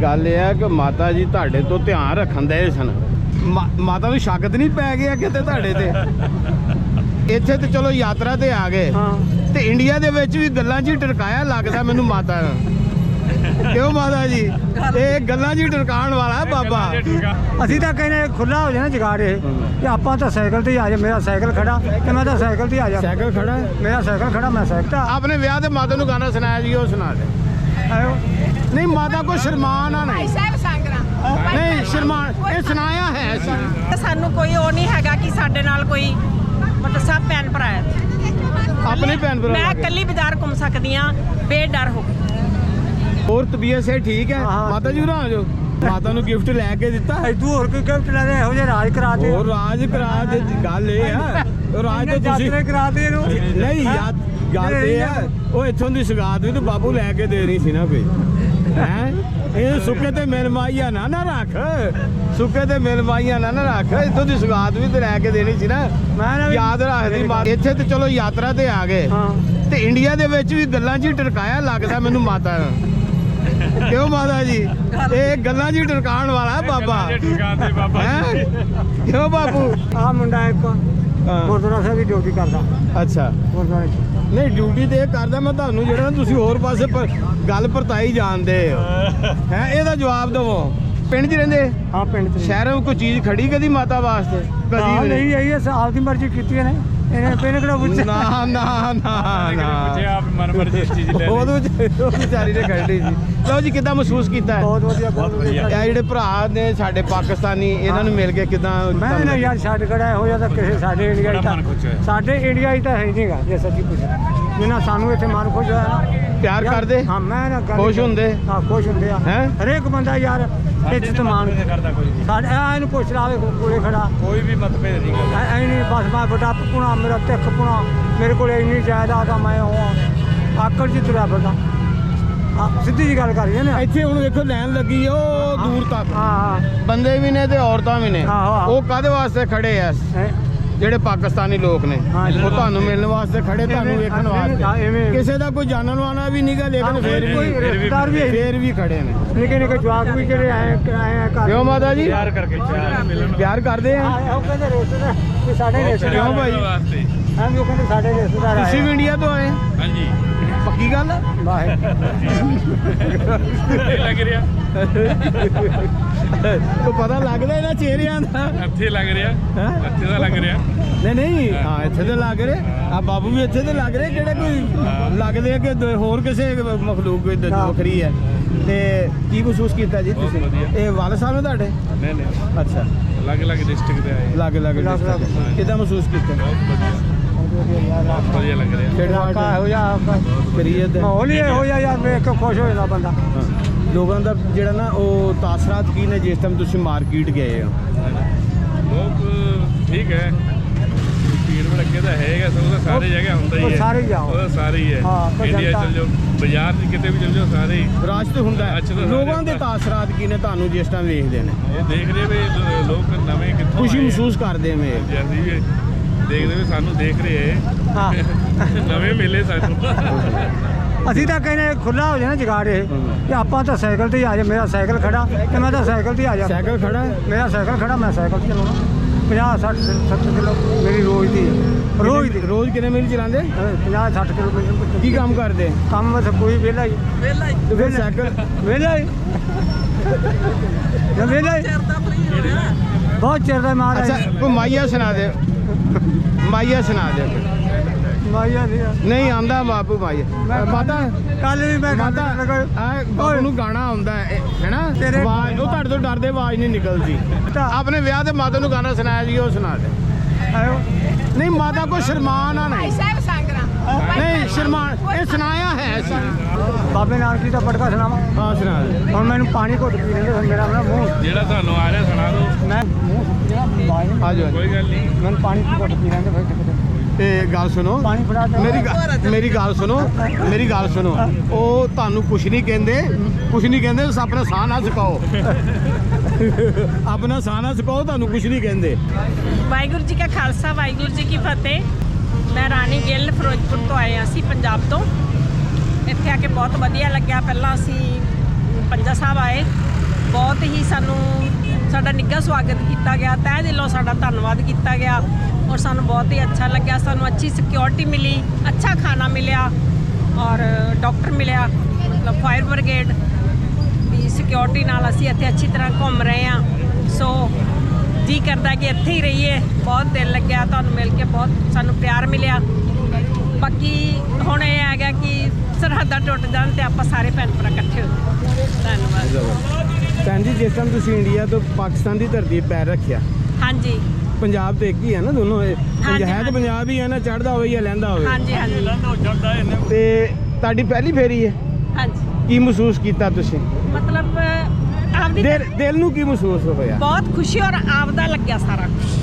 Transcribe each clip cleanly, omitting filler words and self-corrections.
ਗੱਲ ਇਹ ਹੈ ਕਿ ਮਾਤਾ ਜੀ ਤੁਹਾਡੇ ਤੋਂ ਧਿਆਨ ਰੱਖਣ ਦੇ ਸਨ। ਮਾਤਾ ਨੂੰ ਸ਼ੱਕ ਤੇ ਨਹੀਂ ਪੈ ਗਿਆ ਕਿਤੇ ਤੁਹਾਡੇ ਤੇ? ਇੱਥੇ ਤੇ ਚਲੋ ਯਾਤਰਾ ਤੇ ਆ ਗਏ ਤੇ ਇੰਡੀਆ ਦੇ ਵਿੱਚ ਵੀ ਗੱਲਾਂ 'ਚ ਹੀ ਟਰਕਾਇਆ ਲੱਗਦਾ ਮੈਨੂੰ ਮਾਤਾ ਕਿਉਂ ਮਾਤਾ ਜੀ? ਇਹ ਗੱਲਾਂ 'ਚ ਹੀ ਟਰਕਾਉਣ ਵਾਲਾ ਬਾਬਾ। ਅਸੀਂ ਤਾਂ ਕਹਿੰਦੇ ਖੁੱਲਾ ਹੋ ਜਾਣਾ ਜਗਾੜ ਇਹ ਕਿ ਆਪਾਂ ਤਾਂ ਸਾਈਕਲ ਤੇ ਹੀ ਆ ਜਾ। ਮੇਰਾ ਸਾਈਕਲ ਖੜਾ ਤੇ ਮੈਂ ਤਾਂ ਸਾਈਕਲ ਤੇ ਹੀ ਆ ਜਾ। ਸਾਈਕਲ ਖੜਾ, ਮੇਰਾ ਸਾਈਕਲ ਖੜਾ, ਮੈਂ ਸਾਈਕਲ ਤਾਂ ਆਪਣੇ ਵਿਆਹ ਤੇ ਮਾਤਾ ਨੂੰ ਗਾਣਾ ਸੁਣਾਇਆ ਜੀ, ਉਹ ਸੁਣਾ ਦੇ। ਨਹੀਂ ਮਾਤਾ ਕੋਈ ਸ਼ਰਮਾਨ ਆ ਨਹੀਂ, ਨਹੀਂ ਸ਼ਰਮਾਨ, ਇਹ ਸੁਣਾਇਆ ਹੈ ਸਾਨੂੰ ਕੋਈ ਉਹ ਨਹੀਂ ਹੈਗਾ ਕਿ ਸਾਡੇ ਨਾਲ ਕੋਈ ਮਤਲਬ ਸਭ ਭੈਣ ਭਰਾ ਹੈ। ਆਪਣੇ ਭੈਣ ਭਰਾ ਮੈਂ ਇਕੱਲੀ ਬਾਜ਼ਾਰ ਘੁੰਮ ਸਕਦੀ ਆ ਬੇਡਰ ਹੋ। ਹੋਰ ਤਬੀਅਤ ਸੇ ਠੀਕ ਹੈ ਮਾਤਾ ਜੀ? ਉਰਾਂ ਆ ਜਾਓ। ਮਾਤਾ ਨੂੰ ਗਿਫਟ ਲੈ ਕੇ ਦਿੱਤਾ? ਤੂੰ ਹੋਰ ਕੋਈ ਗਿਫਟ ਲੈ ਦੇ? ਇਹੋ ਜਿਹੇ ਰਾਜ ਕਰਾ ਦੇ। ਹੋਰ ਰਾਜ ਕਰਾ ਦੇ, ਗੱਲ ਇਹ ਆ ਰਾਜ ਤੇ ਤੁਸੀਂ ਕਰਾ ਦੇ ਇਹਨੂੰ। ਨਹੀਂ ਯਾਦ ਗੱਲ ਇਹ ਆ ਉਹ ਇੱਥੋਂ ਦੀ ਸਗਾਤ ਵੀ ਤਾਂ ਬਾਬੂ ਲੈ ਕੇ ਦੇ ਰਹੀ ਸੀ ਨਾ ਕੋਈ ਹੈ। ਇਹ ਸੁੱਕੇ ਤੇ ਮਿਲਮਾਈਆ ਨਾ ਰੱਖ, ਸੁੱਕੇ ਤੇ ਮਿਲਮਾਈਆ ਨਾ ਰੱਖ। ਇੱਥੋਂ ਦੀ ਸਗਾਤ ਵੀ ਤੇ ਲੈ ਕੇ ਦੇਣੀ ਸੀ ਨਾ। ਮੈਂ ਯਾਦ ਰੱਖਦੀ। ਇੱਥੇ ਤੇ ਚਲੋ ਯਾਤਰਾ ਤੇ ਆ ਗਏ ਤੇ ਇੰਡੀਆ ਦੇ ਵਿੱਚ ਵੀ ਗੱਲਾਂ 'ਚ ਹੀ ਟਰਕਾਇਆ ਲੱਗਦਾ ਮੈਨੂੰ ਮਾਤਾ ਕਿਉਂ ਮਾਤਾ ਜੀ? ਇਹ ਗੱਲਾਂ 'ਚ ਹੀ ਟਰਕਾਉਣ ਵਾਲਾ ਬਾਬਾ ਹੈ ਕਿਉਂ ਬਾਪੂ? ਆਹ ਮੁੰਡਾ ਇੱਕ ਗੁਰਦੁਆਰਾ ਸਾਹਿਬ ਦੀ ਡਿਊਟੀ ਕਰਦਾ। ਅੱਛਾ, ਗੁਰਦੁਆਰੇ ਨਹੀਂ ਡਿਊਟੀ ਤੇ ਇਹ ਕਰਦਾ। ਮੈਂ ਤੁਹਾਨੂੰ ਜਿਹੜਾ ਤੁਸੀਂ ਹੋਰ ਪਾਸੇ ਗੱਲ ਪਰਤਾਈ ਜਾਣਦੇ ਹੋ ਹੈ, ਇਹਦਾ ਜਵਾਬ ਦੇਵੋ। ਪਿੰਡ 'ਚ ਰਹਿੰਦੇ? ਹਾਂ ਪਿੰਡ 'ਚ। ਸ਼ਹਿਰੋਂ ਕੋਈ ਚੀਜ਼ ਖੜੀ ਕਦੀ ਮਾਤਾ ਵਾਸਤੇ? ਕਦੀ ਵੀ ਨਹੀਂ ਆਈ। ਆਪਦੀ ਮਰਜ਼ੀ ਕੀਤੀ ਨੇ ਇਹਨੇ ਪਹਿਲੇ ਕਿਹੜਾ ਪੁੱਛਿਆ? ਨਾ ਨਾ ਨਾ ਉਹ ਵਿਚਾਰੀ ਨੇ ਖੜੀ ਸੀ। ਲਓ ਜੀ, ਕਿੱਦਾਂ ਮਹਿਸੂਸ ਕੀਤਾ? ਬਹੁਤ ਵਧੀਆ, ਬਹੁਤ ਵਧੀਆ। ਇਹ ਜਿਹੜੇ ਭਰਾ ਨੇ ਸਾਡੇ ਪਾਕਿਸਤਾਨੀ, ਇਹਨਾਂ ਨੂੰ ਮਿਲ ਕੇ ਕਿੱਦਾਂ? ਮੈਂ ਨਾ ਯਾਰ ਛੱਡ ਖੜਾ ਇਹੋ ਜਿਹਾ ਤਾਂ ਕਿਸੇ ਸਾਡੇ ਇੰਡੀਆ 'ਚ ਤਾਂ ਸਾਡੇ ਇੰਡੀਆ 'ਚ ਤਾਂ ਹੈ ਨਹੀਂਗਾ। ਜੇ ਸੱਚੀ ਪੁੱਛਾਂ ਜਿੰਨਾ ਸਾਨੂੰ ਇੱਥੇ ਮਨ ਖੁਸ਼ ਹੋਇਆ ਨਾ। ਪਿਆਰ ਕਰਦੇ? ਹਾਂ ਮੈਂ ਨਾ ਖੁਸ਼ ਹੁੰਦੇ? ਹਾਂ ਖੁਸ਼ ਹੁੰਦੇ ਆ। ਹਰੇਕ ਬੰਦਾ ਯਾਰ ਇੱਜ਼ਤ ਮਾਣ ਕਰਦਾ। ਕੋਈ ਸਾਡੇ ਇਹਨੂੰ ਪੁੱਛ ਲਾਵੇ ਕੋਲੇ ਖੜਾ, ਕੋਈ ਵੀ ਮਤਭੇਦ ਨਹੀਂ ਕਰਦਾ। ਐ ਨਹੀਂ ਬਸ ਮੈਂ ਵੱਡਾ ਪੁਣਾ, ਮੇਰਾ ਤਿੱਖ ਪੁਣਾ, ਮੇਰੇ ਕੋਲ ਇੰਨੀ ਜਾਇਦਾਦ ਆ, ਮੈਂ ਉਹ ਆਕੜ ਚ ਤੁਰਿਆ ਫਿਰਦਾ। ਸਿੱਧੀ ਜੀ ਗੱਲ ਕਰੀਏ ਨਾ। ਇੱਥੇ ਹੁਣ ਵੇਖੋ ਲਾਈਨ ਲੱਗੀ ਉਹ ਦੂਰ ਤੱਕ। ਹਾਂ ਬੰਦੇ ਵੀ ਨੇ ਤੇ ਔਰਤਾਂ ਵੀ ਨੇ। ਆਹੋ। ਉਹ ਕਾਹਦੇ ਵਾਸਤੇ ਖੜੇ ਆ? ਜਿਹੜੇ ਪਾਕਿਸਤਾਨੀ ਲੋਕ ਨੇ ਉਹ ਤੁਹਾਨੂੰ ਮਿਲਣ ਵਾਸਤੇ ਖੜੇ, ਤੁਹਾਨੂੰ ਵੇਖਣ ਵਾਸਤੇ। ਕਿਸੇ ਦਾ ਕੋਈ ਜਾਣਨ ਵਾਲਾ ਵੀ ਨਹੀਂਗਾ, ਲੇਕਿਨ ਫੇਰ ਵੀ ਖੜੇ ਨੇ। ਨਿੱਕੇ ਨਿੱਕੇ ਜਵਾਕ ਵੀ ਜਿਹੜੇ ਆਏ ਕਿਉਂ ਮਾਤਾ ਜੀ? ਪਿਆਰ ਕਰਕੇ ਪਿਆਰ ਕਰਦੇ ਆ। ਉਹ ਕਹਿੰਦੇ ਰਿਸ਼ਤੇਦਾਰ ਸਾਡੇ ਰਿਸ਼ਤੇਦਾਰ। ਕਿਉਂ ਭਾਈ? ਹਾਂ ਉਹ ਕਹਿੰਦੇ ਸਾਡੇ ਰਿਸ਼ਤੇਦਾਰ। ਤੁਸੀਂ ਵੀ ਇੰਡੀਆ ਤੋਂ ਆਏ? ਹਾਂਜੀ। ਪੱਕੀ ਗੱਲ? ਵਾਹ ਲੱਗ ਰਿਹਾ ਤੋ ਪਤਾ ਲੱਗਦਾ ਇਹਨਾਂ ਚਿਹਰਿਆਂ ਦਾ। ਇੱਥੇ ਲੱਗ ਰਿਹਾ, ਇੱਥੇ ਦਾ ਲੱਗ ਰਿਹਾ। ਨਹੀਂ ਹਾਂ ਇੱਥੇ ਤੇ ਲੱਗ ਰਹੇ ਆ। ਬਾਬੂ ਵੀ ਇੱਥੇ ਤੇ ਲੱਗ ਰਹੇ। ਕਿਹੜੇ ਕੋਈ ਲੱਗਦੇ ਆ ਕਿ ਹੋਰ ਕਿਸੇ ਮਖਲੂਕ ਕੋਈ ਵੱਖਰੀ ਹੈ? ਤੇ ਕੀ ਮਹਿਸੂਸ ਕੀਤਾ ਜੀ ਤੁਸੀਂ? ਇਹ ਵਾਲਦ ਸਾਹਿਬ ਨੇ ਤੁਹਾਡੇ? ਨਹੀਂ ਅੱਛਾ, ਅਲੱਗ-ਅਲੱਗ ਡਿਸਟ੍ਰਿਕਟ ਦੇ ਆਏ। ਅਲੱਗ ਕਿੱਦਾਂ ਮਹਿਸੂਸ ਕੀਤਾ? ਵਧੀਆ ਲੱਗ ਰਿਹਾ। ਹੋ ਜਾ ਕਰੀਏ ਮਾਹੌਲ ਹੀ ਹੋ ਜਾ ਯਾਰ, ਵੇਖ ਕੇ ਖੁਸ਼ ਹੋ ਜਾਂਦਾ ਬੰਦਾ। ਲੋਕਾਂ ਦਾ ਜਿਹੜਾ ਨਾ ਉਹ ਤਾਸਰਾਤ ਕੀ ਨੇ ਜਿਸ ਟਾਈਮ ਤੁਸੀਂ ਮਾਰਕੀਟ ਗਏ ਹੋ? ਲੋਕ ਠੀਕ ਹੈ, ਭੀੜ ਭੜੱਕੇ ਤਾਂ ਹੈਗਾ, ਸਭ ਦਾ ਸਾਰੇ ਜਗ੍ਹਾ ਹੁੰਦਾ ਹੀ ਹੈ। ਸਾਰੇ ਜਾਓ, ਉਹ ਸਾਰੇ ਹੀ ਹੈ। ਇੰਡੀਆ ਚਲ ਜਾਓ, ਬਾਜ਼ਾਰ 'ਚ ਕਿਤੇ ਵੀ ਚਲ ਜਾਓ, ਸਾਰੇ ਹੀ ਰਸ਼ ਤੇ ਹੁੰਦਾ ਹੈ। ਲੋਕਾਂ ਦੇ ਤਾਸਰਾਤ ਕੀ ਨੇ ਤੁਹਾਨੂੰ ਜਿਸ ਟਾਈਮ ਵੇਖਦੇ ਨੇ? ਇਹ ਦੇਖ ਰਹੇ ਵੀ ਲੋਕ ਨਵੇਂ ਕਿੱਥੋਂ ਖੁਸ਼ੀ ਮਹਿਸੂਸ ਕਰਦੇ ਨੇ? ਅਸੀਂ ਵੀ ਦੇਖਦੇ ਵੀ ਸਾਨੂੰ ਦੇਖ ਰਹੇ ਨਵੇਂ ਮਿਲੇ ਸਾਨੂੰ। ਅਸੀਂ ਤਾਂ ਕਹਿੰਦੇ ਖੁੱਲਾ ਹੋ ਜਾਣਾ ਜਗਾੜ ਇਹ ਕਿ ਆਪਾਂ ਤਾਂ ਸਾਈਕਲ ਤੇ ਹੀ ਆ ਜਾ। ਮੇਰਾ ਸਾਈਕਲ ਖੜਾ ਤੇ ਮੈਂ ਤਾਂ ਸਾਈਕਲ ਤੇ ਹੀ ਆ ਜਾ। ਸਾਈਕਲ ਖੜਾ? ਮੇਰਾ ਸਾਈਕਲ ਖੜਾ, ਮੈਂ ਸਾਈਕਲ ਤੇ ਚਲਾਉਣਾ। 50 60 70 ਕਿਲੋ ਮੇਰੀ ਰੋਜ਼ ਦੀ ਰੋਜ਼ ਕਿੰਨੇ ਮੀਲ ਚਲਾਉਂਦੇ? 50 60 ਕਿਲੋਮੀਟਰ। ਕੀ ਕੰਮ ਕਰਦੇ? ਕੰਮ ਬਸ ਕੋਈ ਵਿਹਲਾ ਹੀ ਤੇ ਫਿਰ ਸਾਈਕਲ ਵਿਹਲਾ ਹੀ ਬਹੁਤ ਚਿਰ ਦਾ ਮਾਰ। ਅੱਛਾ, ਕੋਈ ਮਾਈਆ ਸੁਣਾ ਦੇ, ਮਾਈਆ ਸੁਣਾ ਦੇ। ਮਾਈਆ ਨਹੀਂ ਆਉਂਦਾ ਬਾਪੂ ਮਾਈਆ। ਮਾਤਾ ਕੱਲ ਵੀ ਮੈਂ ਮਾਤਾ ਬਾਪੂ ਨੂੰ ਗਾਣਾ ਆਉਂਦਾ ਹੈ ਨਾ? ਆਵਾਜ਼ ਉਹ ਤੁਹਾਡੇ ਤੋਂ ਡਰਦੇ ਆਵਾਜ਼ ਨਹੀਂ ਨਿਕਲਦੀ। ਆਪਣੇ ਵਿਆਹ ਤੇ ਮਾਤਾ ਨੂੰ ਗਾਣਾ ਸੁਣਾਇਆ ਜੀ, ਉਹ ਸੁਣਾ ਦੇ। ਨਹੀਂ ਮਾਤਾ ਕੋਈ ਸ਼ਰਮਾਨ ਆ ਨਹੀਂ, ਨਹੀਂ ਸ਼ਰਮਾਨ, ਇਹ ਸੁਣਾਇਆ ਹੈ ਸੀ। ਬਾਬੇ ਨਾਨਕੀ ਦਾ ਪਟਕਾ ਸੁਣਾਵਾ? ਹਾਂ ਸੁਣਾ ਦੇ। ਹੁਣ ਮੈਨੂੰ ਪਾਣੀ ਘੁੱਟ ਪੀ ਲੈਂਦੇ, ਮੇਰਾ ਮੂੰਹ ਜਿਹੜਾ ਤੁਹਾਨੂੰ ਆ ਰਿਹਾ ਸੁਣਾ ਦਿਓ। ਮੈਂ ਮੂੰਹ ਆ ਜਾਓ। ਕੋਈ ਗੱਲ ਨਹੀਂ, ਮੈਨੂੰ ਪਾਣੀ ਘੁੱਟ ਪੀ ਲੈਂਦੇ ਫਿਰ। ਤੇ ਗੱਲ ਸੁਣੋ, ਪਾਣੀ ਫੜਾ ਦੇ। ਮੇਰੀ ਗੱਲ ਸੁਣੋ, ਮੇਰੀ ਗੱਲ ਸੁਣੋ। ਉਹ ਤੁਹਾਨੂੰ ਕੁਛ ਨਹੀਂ ਕਹਿੰਦੇ, ਕੁਛ ਨਹੀਂ ਕਹਿੰਦੇ। ਆਪਣਾ ਸਾਹ ਨਾ ਸੁਕਾਓ, ਆਪਣਾ ਸਾਹ ਨਾ ਸੁਕਾਓ, ਤੁਹਾਨੂੰ ਕੁਛ ਨਹੀਂ ਕਹਿੰਦੇ। ਵਾਹਿਗੁਰੂ ਜੀ ਕਾ ਖਾਲਸਾ, ਵਾਹਿਗੁਰੂ ਜੀ ਕੀ ਫਤਿਹ। ਮੈਂ ਰਾਣੀ ਗਿੱਲ ਫਿਰੋਜ਼ਪੁਰ ਤੋਂ ਆਏ, ਅਸੀਂ ਪੰਜਾਬ ਤੋਂ। ਇੱਥੇ ਆ ਕੇ ਬਹੁਤ ਵਧੀਆ ਲੱਗਿਆ। ਪਹਿਲਾਂ ਅਸੀਂ ਪੰਜਾ ਸਾਹਿਬ ਆਏ, ਬਹੁਤ ਹੀ ਸਾਨੂੰ ਸਾਡਾ ਨਿੱਘਾ ਸਵਾਗਤ ਕੀਤਾ ਗਿਆ, ਤਹਿ ਦਿਲੋਂ ਸਾਡਾ ਧੰਨਵਾਦ ਕੀਤਾ ਗਿਆ ਔਰ ਸਾਨੂੰ ਬਹੁਤ ਹੀ ਅੱਛਾ ਲੱਗਿਆ। ਸਾਨੂੰ ਅੱਛੀ ਸਿਕਿਉਰਿਟੀ ਮਿਲੀ, ਅੱਛਾ ਖਾਣਾ ਮਿਲਿਆ ਔਰ ਡਾਕਟਰ ਮਿਲਿਆ, ਮਤਲਬ ਫਾਇਰ ਬ੍ਰਿਗੇਡ ਦੀ ਸਿਕਿਉਰਿਟੀ ਨਾਲ ਅਸੀਂ ਇੱਥੇ ਅੱਛੀ ਤਰ੍ਹਾਂ ਘੁੰਮ ਰਹੇ ਹਾਂ। ਸੋ ਜੀ ਕਰਦਾ ਕਿ ਇੱਥੇ ਹੀ ਰਹੀਏ। ਬਹੁਤ ਦਿਲ ਲੱਗਿਆ ਤੁਹਾਨੂੰ ਮਿਲ ਕੇ, ਬਹੁਤ ਸਾਨੂੰ ਪਿਆਰ ਮਿਲਿਆ। ਬਾਕੀ ਹੁਣ ਇਹ ਹੈਗਾ ਕਿ ਸਰਹੱਦਾਂ ਟੁੱਟ ਜਾਣ ਤੇ ਆਪਾਂ ਸਾਰੇ ਭੈਣ ਭਰਾ ਇਕੱਠੇ ਹੋ ਜਾਈਏ। ਧੰਨਵਾਦ। ਭੈਣ ਜੀ, ਜਿਸ ਟਾਈਮ ਤੁਸੀਂ ਇੰਡੀਆ ਤੋਂ ਪਾਕਿਸਤਾਨ ਦੀ ਧਰਤੀ 'ਤੇ ਪੈਰ ਰੱਖਿਆ, ਹਾਂਜੀ ਪੰਜਾਬ ਤੇ ਇੱਕ ਹੀ ਹੈ ਨਾ ਦੋਨੋਂ ਇਹ? ਹਾਂਜੀ, ਹੈ ਤਾਂ ਹਾਂਜੀ। ਪੰਜਾਬ ਹੀ ਹੈ ਨਾ, ਚੜ੍ਹਦਾ ਹੋਵੇ ਜਾਂ ਲਹਿੰਦਾ ਹੋਵੇ। ਹਾਂਜੀ ਹਾਂਜੀ ਤੇ ਤੁਹਾਡੀ ਪਹਿਲੀ ਫੇਰੀ ਹੈ, ਹਾਂਜੀ। ਕੀ ਮਹਿਸੂਸ ਕੀਤਾ ਤੁਸੀਂ? ਮਤਲਬ ਆਪਦੀ ਦਿਲ ਨੂੰ ਕੀ ਮਹਿਸੂਸ ਹੋਇਆ? ਬਹੁਤ ਖੁਸ਼ੀ ਔਰ ਆਪਦਾ ਲੱਗਿਆ ਸਾਰਾ ਕੁਛ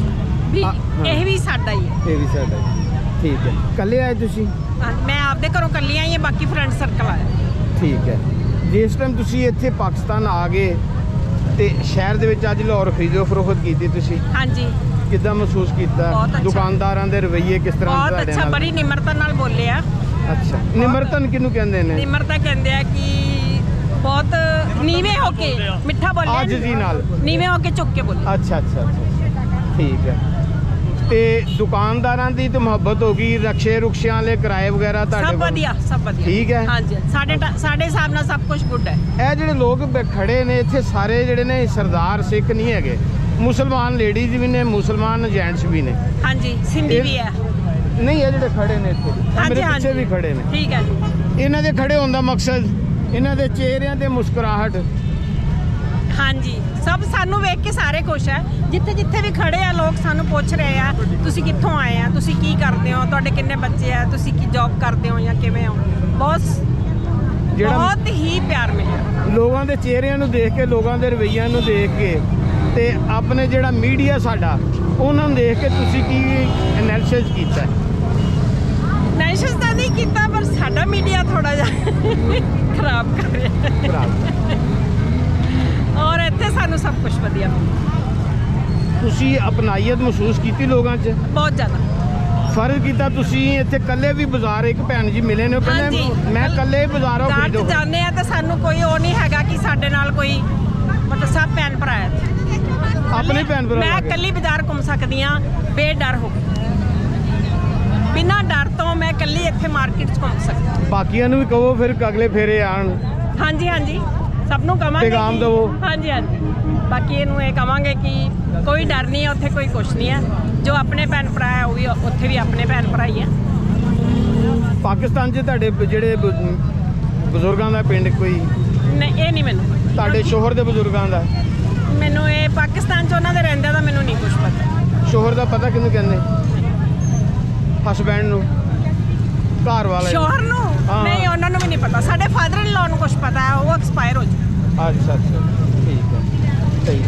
ਵੀ ਹਾਂ। ਇਹ ਵੀ ਸਾਡਾ ਹੀ ਹੈ। ਇਹ ਵੀ ਸਾਡਾ ਠੀਕ ਹੈ। ਕੱਲੇ ਆਏ ਤੁਸੀਂ? ਹਾਂਜੀ, ਮੈਂ ਆਪਦੇ ਘਰੋਂ ਇਕੱਲੀ ਆਈ ਹਾਂ, ਬਾਕੀ ਫਰੈਂਡ ਸਰਕਲ ਆਇਆ। ਠੀਕ ਹੈ। ਜਿਸ ਟਾਈਮ ਤੁਸੀਂ ਇੱਥੇ ਪਾਕਿਸਤਾਨ ਆ ਗਏ ਤੇ ਸ਼ਹਿਰ ਦੇ ਵਿੱਚ ਅੱਜ ਲਾਹੌਰ ਖਰੀਦੋ ਫਰੋਖਤ ਕੀਤੀ ਤੁਸੀਂ, ਹਾਂਜੀ, ਕਿੱਦਾਂ ਮਹਿਸੂਸ ਕੀਤਾ? ਬਹੁਤ ਅੱਛਾ। ਦੁਕਾਨਦਾਰਾਂ ਦੇ ਰਵੱਈਏ ਕਿਸ ਤਰ੍ਹਾਂ ਬਹੁਤ ਤੁਹਾਡੇ ਅੱਛਾ, ਨਾਲ? ਬੜੀ ਨਿਮਰਤਾ ਨਾਲ ਬੋਲਿਆ। ਅੱਛਾ, ਨਿਮਰਤਨ ਕਿਹਨੂੰ ਕਹਿੰਦੇ ਨੇ? ਨਿਮਰਤਾ ਕਹਿੰਦੇ ਆ ਕਿ ਬਹੁਤ ਨੀਵੇਂ ਹੋ ਕੇ ਮਿੱਠਾ ਬੋਲਿਆ, ਅੱਜ ਦੀ ਨਾਲ ਨੀਵੇਂ ਹੋ ਕੇ ਝੁੱਕ ਕੇ ਬੋਲਿਆ। ਅੱਛਾ ਅੱਛਾ ਅੱਛਾ, ਠੀਕ ਹੈ। ਤੇ ਦੁਕਾਨਦਾਰਾਂ ਦੀ ਤਾਂ ਮੁਹੱਬਤ ਹੋ ਗਈ, ਰਕਸ਼ੇ ਰੁਕਸ਼ਿਆਂ ਵਾਲੇ ਕਿਰਾਏ ਵਗੈਰਾ ਤੁਹਾਡੇ ਸਭ ਕੋਲ? ਵਧੀਆ, ਸਭ ਵਧੀਆ। ਠੀਕ ਹੈ। ਹਾਂਜੀ, ਸਾਡੇ ਹਿਸਾਬ ਨਾਲ ਸਭ ਕੁਝ ਗੁੱਡ ਹੈ। ਇਹ ਜਿਹੜੇ ਲੋਕ ਖੜੇ ਨੇ ਇੱਥੇ ਸਾਰੇ ਜਿਹੜੇ ਨੇ ਸਰਦਾਰ ਸਿੱਖ ਨਹੀਂ ਹੈਗੇ, ਮੁਸਲਮਾਨ ਲੇਡੀਜ਼ ਵੀ ਨੇ, ਮੁਸਲਮਾਨ ਜੈਂਟਸ ਵੀ ਨੇ। ਹਾਂਜੀ, ਸਿੰਧੀ ਵੀ ਹੈ। ਨਹੀਂ, ਇਹ ਜਿਹੜੇ ਖੜੇ ਨੇ ਇੱਥੇ ਇਹ ਹਾਂਜੀ ਮੇਰੇ ਪਿੱਛੇ ਹਾਂਜੀ ਵੀ ਖੜੇ ਨੇ। ਠੀਕ ਹੈ ਜੀ। ਇਹਨਾਂ ਦੇ ਖੜੇ ਹੋਣ ਦਾ ਮਕਸਦ, ਇਹਨਾਂ ਦੇ ਚਿਹਰਿਆਂ ਤੇ ਮੁਸਕਰਾਹਟ। ਹਾਂਜੀ, ਸਭ ਸਾਨੂੰ ਵੇਖ ਕੇ ਸਾਰੇ ਖੁਸ਼ ਹੈ। ਜਿੱਥੇ ਜਿੱਥੇ ਵੀ ਖੜੇ ਆ ਲੋਕ ਸਾਨੂੰ ਪੁੱਛ ਰਹੇ ਆ ਤੁਸੀਂ ਕਿੱਥੋਂ ਆਏ ਆ, ਤੁਸੀਂ ਕੀ ਕਰਦੇ ਹੋ, ਤੁਹਾਡੇ ਕਿੰਨੇ ਬੱਚੇ ਆ, ਤੁਸੀਂ ਕੀ ਜੌਬ ਕਰਦੇ ਹੋ ਜਾਂ ਕਿਵੇਂ ਹੋ। ਬਹੁਤ ਹੀ ਪਿਆਰ ਮਿਲਿਆ ਲੋਕਾਂ ਦੇ ਚਿਹਰਿਆਂ ਨੂੰ ਦੇਖ ਕੇ, ਲੋਕਾਂ ਦੇ ਰਵੱਈਆਂ ਨੂੰ ਦੇਖ ਕੇ, ਤੇ ਆਪਣੇ ਜਿਹੜਾ ਮੀਡੀਆ ਸਾਡਾ ਉਹਨਾਂ ਨੂੰ ਦੇਖ ਕੇ ਤੁਸੀਂ ਕੀ ਐਨਾਲਿਸਿਸ ਕੀਤਾ? ਨੈਸ਼ਨਲ ਤਾਂ ਨਹੀਂ ਕੀਤਾ, ਪਰ ਸਾਡਾ ਮੀਡੀਆ ਥੋੜਾ ਜਿਹਾ ਖਰਾਬ ਕਰ ਰਿਹਾ ਹੈ। ਔਰ ਇੱਥੇ ਸਾਨੂੰ ਸਭ ਕੁਝ ਵਧੀਆ ਮਿਲਿਆ। ਤੁਸੀਂ ਅਪਨਾਈਅਤ ਮਹਿਸੂਸ ਕੀਤੀ ਲੋਕਾਂ 'ਚ? ਬਹੁਤ ਜ਼ਿਆਦਾ ਫਰਜ਼ ਕੀਤਾ ਤੁਸੀਂ ਇੱਥੇ ਇਕੱਲੇ ਵੀ ਬਾਜ਼ਾਰ, ਇੱਕ ਭੈਣ ਜੀ ਮਿਲੇ ਨੇ, ਉਹ ਕਹਿੰਦੇ ਹਾਂਜੀ। ਮੈਂ ਇਕੱਲੇ ਬਾਜ਼ਾਰੋਂ ਬਾਜ਼ਾਰ 'ਚ ਖਰੀਦੋ। ਜਾਂਦੇ ਆ ਤਾਂ ਸਾਨੂੰ ਕੋਈ ਉਹ ਨਹੀਂ ਹੈਗਾ ਕਿ ਸਾਡੇ ਨਾਲ ਕੋਈ, ਮਤਲਬ ਸਭ ਭੈਣ ਭਰਾ ਹੈ। ਆਪਣੇ ਭੈਣ ਭਰਾ ਮੈਂ ਲੱਗੇ। ਇਕੱਲੀ ਬਾਜ਼ਾਰ ਘੁੰਮ ਸਕਦੀ ਹਾਂ ਬੇਡਰ ਹੋ ਕੇ, ਬਿਨਾਂ ਡਰ ਤੋਂ ਮੈਂ ਇਕੱਲੀ ਇੱਥੇ ਮਾਰਕੀਟ 'ਚ ਘੁੰਮ ਸਕਦੀ ਹਾਂ। ਬਾਕੀਆਂ ਨੂੰ ਵੀ ਕਹੋ ਫਿਰ ਅਗਲੇ ਫੇਰੇ ਆਣ। ਹਾਂਜੀ ਹਾਂਜੀ, ਸਭ ਨੂੰ ਕਵਾਂਗੇ ਪੈਗਾਮ ਕਿ- ਦੇਵੋ। ਹਾਂਜੀ ਹਾਂਜੀ, ਬਾਕੀ ਇਹਨੂੰ ਇਹ ਕਵਾਂਗੇ ਕਿ ਕੋਈ ਡਰ ਨਹੀਂ ਹੈ ਉੱਥੇ, ਕੋਈ ਕੁਛ ਨਹੀਂ ਹੈ। ਜੋ ਆਪਣੇ ਭੈਣ ਭਰਾ ਹੈ ਉਹ ਵੀ ਉੱਥੇ ਵੀ ਆਪਣੇ ਭੈਣ ਭਰਾ ਹੀ ਹੈ। ਪਾਕਿਸਤਾਨ 'ਚ ਤੁਹਾਡੇ ਜਿਹੜੇ ਬਜ਼ੁਰਗਾਂ ਦਾ ਪਿੰਡ ਕੋਈ, ਨਹੀਂ, ਇਹ ਨਹੀਂ ਮੈਨੂੰ ਪਤਾ। ਤੁਹਾਡੇ ਸ਼ੋਹਰ ਦੇ ਬਜ਼ੁਰਗਾਂ ਦਾ? ਮੈਨੂੰ ਇਹ ਪਾਕਿਸਤਾਨ 'ਚ ਉਹਨਾਂ ਦੇ ਰਹਿੰਦਿਆਂ ਦਾ ਮੈਨੂੰ ਨਹੀਂ ਕੁਛ ਪਤਾ। ਸ਼ੋਹਰ ਦਾ ਪਤਾ ਕਿਹਨੂੰ ਕਹਿੰਦੇ? ਹਸਬੈਂਡ ਨੂੰ, ਘਰ ਵਾਲੇ? ਸ਼ੋਹਰ ਨੂੰ ਹਾਂ। ਨਹੀਂ, ਉਹਨਾਂ ਨੂੰ ਵੀ ਨਹੀਂ ਪਤਾ। ਸਾਡੇ ਫਾਦਰ ਇਨ ਲਾਅ ਨੂੰ ਕੁਛ ਪਤਾ ਹੈ, ਉਹ ਐਕਸਪਾਇਰ ਹੋ ਚੁੱਕੇ। ਅੱਛਾ ਅੱਛਾ, ਠੀਕ ਹੈ, ਸਹੀ।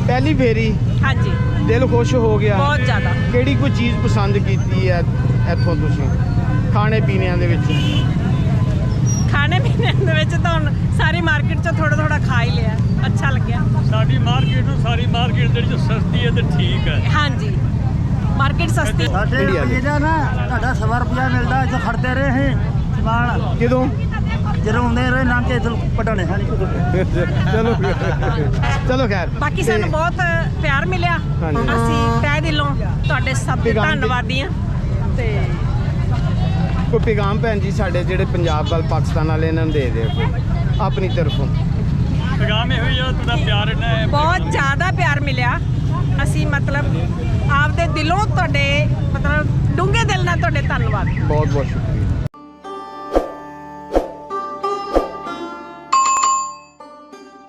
ਪਹਿਲੀ ਫੇਰੀ ਹਾਂਜੀ, ਦਿਲ ਖੁਸ਼ ਹੋ ਗਿਆ? ਬਹੁਤ ਜ਼ਿਆਦਾ। ਕਿਹੜੀ ਕੋਈ ਚੀਜ਼ ਪਸੰਦ ਕੀਤੀ ਹੈ ਇੱਥੋਂ ਤੁਸੀਂ ਖਾਣੇ ਪੀਣਿਆਂ ਦੇ ਵਿੱਚ? ਖਾਣੇ ਪੀਣੇ ਦੇ ਵਿੱਚ ਤਾਂ ਹੁਣ ਸਾਰੀ ਮਾਰਕੀਟ 'ਚੋਂ ਥੋੜਾ ਥੋੜਾ ਖਾ ਹੀ ਲਿਆ, ਅੱਛਾ ਲੱਗਿਆ। ਸਾਡੀ ਮਾਰਕੀਟ ਨੂੰ, ਸਾਰੀ ਮਾਰਕੀਟ ਜਿਹੜੀ ਸਸਤੀ ਹੈ ਤੇ ਠੀਕ ਹੈ। ਹਾਂਜੀ, ਮਾਰਕੀਟ ਸਸਤੀ। ਸਾਡੇ ਇੰਡੀਆ ਦੇ। ਇਹਦਾ ਨਾ ਤੁਹਾਡਾ 100 ਰੁਪਇਆ ਮਿਲਦਾ, ਇੱਥੇ ਖੜਦੇ ਰਹੇ ਸੀ ਸਮਾਨ, ਕਿਦੋਂ? ਜਦੋਂ ਆਉਂਦੇ ਰਹੇ ਨਾ ਕਿ ਇੱਧਰ ਪਟਾਣੇ ਖਾਣੀ। ਚਲੋ ਚਲੋ ਖੈਰ। ਬਾਕੀ ਸਾਨੂੰ ਬਹੁਤ ਪਿਆਰ ਮਿਲਿਆ। ਹਾਂਜੀ। ਅਸੀਂ ਤਹਿ ਦਿਲੋਂ ਤੁਹਾਡੇ ਸਭ ਦੇ ਪੈਗਾਮ ਦੇ- ਧੰਨਵਾਦੀ ਹਾਂ। ਤੇ ਕੋਈ ਪੈਗਾਮ ਭੈਣ ਜੀ ਸਾਡੇ ਜਿਹੜੇ ਪੰਜਾਬ ਵੱਲ ਪਾਕਿਸਤਾਨ ਵਾਲੇ ਇਹਨਾਂ ਨੂੰ ਦੇ ਦਿਓ ਕੋਈ ਆਪਣੀ ਤਰਫੋਂ? ਪੈਗਾਮ ਇਹੋ ਹੀ ਆ, ਤੁਹਾਡਾ ਪਿਆਰ ਇਹਨਾਂ ਹੈ। ਬਹੁਤ ਜ਼ਿਆਦਾ ਪਿਆਰ ਮਿਲਿਆ। ਅਸੀਂ ਮਤਲਬ ਆਪਦੇ ਦਿਲੋਂ ਤੁਹਾਡੇ, ਮਤਲਬ ਡੂੰਘੇ ਦਿਲ ਨਾਲ ਤੁਹਾਡੇ ਧੰਨਵਾਦ। ਬਹੁਤ ਬਹੁਤ ਸ਼ੁਕਰੀਆ।